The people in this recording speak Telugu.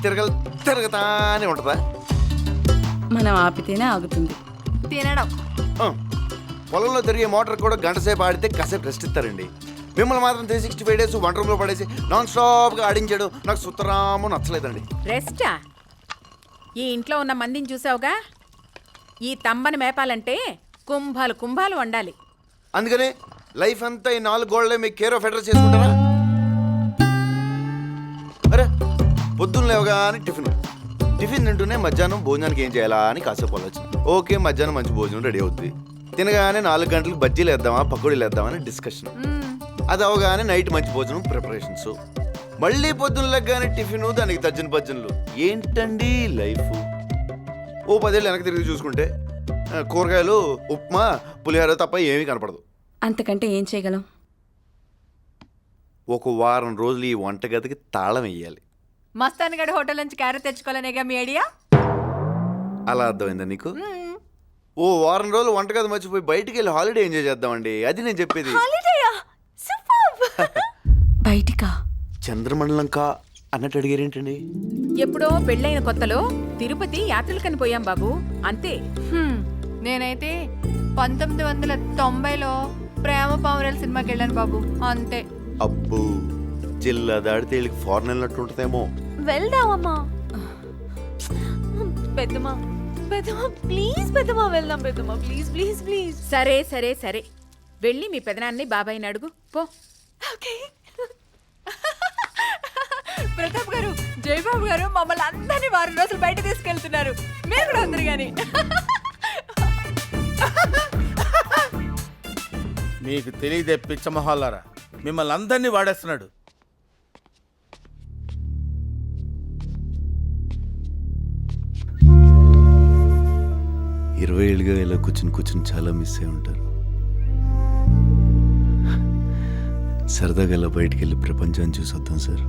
తిరగతానే ఉంటుందా? మనం ఆపితేనే ఆగుతుంది. తినడం. పొలంలో తిరిగే మోటార్ కూడా గంట సేపు ఆడితే కాసేపు రెస్ట్ ఇస్తారండి. మిమ్మల్ని మాత్రం 365 days వంట రూమ్లో పడేసి నాన్ స్టాప్గా ఆడించాడు. నాకు సుతరాము నచ్చలేదండి. రెస్టా? ఈ ఇంట్లో ఉన్న మందిని చూసావుగా, ఈ తంబని మేపాలంటే కుంభాలు కుంభాలు వండాలి. అందుకనే లైఫ్ అంతా ఈ 4 గోళ్ళే మీకు కేర్ ఆఫ్ అడ్రస్ చేసుకుంటారా? అరే పొద్దున్న లేవగానే టిఫిన్ తింటూనే మధ్యాహ్నం భోజనానికి ఏం చేయాలా అని కాసేపు ఆలోచన. ఓకే, మధ్యాహ్నం మంచి భోజనం రెడీ అవుతుంది. తినగానే 4 గంటలకు బజ్జీలు వేద్దామా పకోడీలు వేద్దామా అని డిస్కషన్. అది అవగానే నైట్ మంచి భోజనం ప్రిపరేషన్స్. మళ్ళీ పొద్దున్న లెగ్గానే టిఫిన్, దానికి తజ్జన భజ్జనలు. ఏంటండి లైఫ్? ఓ 10 ఏళ్ళు వెనక్కి తిరిగి చూసుకుంటే కూరగాయలు, ఉప్మా, పులిహోర తప్ప ఏమీ కనపడదు. అంతకంటే ఏం చేయగలం? ఒక వారం రోజులు ఈ వంటగదికి తాళం వేయాలి. మస్తాన్గఢ్ హోటల్ నుంచి క్యారెట్ తెచ్చుకోవాలనేగా మీ ఐడియా? అలా అర్థమైందా నీకు? ఓ వారం రోజులు వంటగది మర్చిపోయి బయటికి వెళ్ళి హాలిడే ఎంజాయ్ చేద్దామండి. అది నేను చెప్పేది. బయటికా? చంద్రమండలం కా అన్నట్టు అడిగారేంటండి? ఎప్పుడో పెళ్ళైన కొత్తలో తిరుపతి యాత్రలకని పోయాం బాబు, అంతే. నేనైతే 1990లో ప్రేమ పావురాల సినిమాకి వెళ్ళాను బాబు, అంతే. అబ్బో, జిల్లా దాడితే వీళ్ళకి ఫారెన్ వెళ్ళినట్టు ఉంటుందేమో. వెళ్దామమ్మా. పెద్దమ్మా ప్లీజ్, పెద్దమ్మా వెళ్దాం. పెద్దమ్మా ప్లీజ్ ప్లీజ్ ప్లీజ్. సరే సరే సరే, వెళ్ళి మీ పెదనాన్ని బాబాయ్ని అడుగు పో. ప్రతాప్ గారు, జయబాబు గారు మమ్మల్ని అందరినీ వారం రోజులు బయట తీసుకెళ్తున్నారు. మీరు కూడా అందరు గాని. మీకు తెలియదే పిచ్చమొహాలారా, మిమ్మల్ని అందరినీ వాడేస్తున్నాడు. ఇరవై ఏళ్ళుగా ఇలా కూర్చుని చాలా మిస్ అయి ఉంటారు. సరదాగా ఇలా బయటికి వెళ్ళి ప్రపంచాన్ని చూసొద్దాం సార్.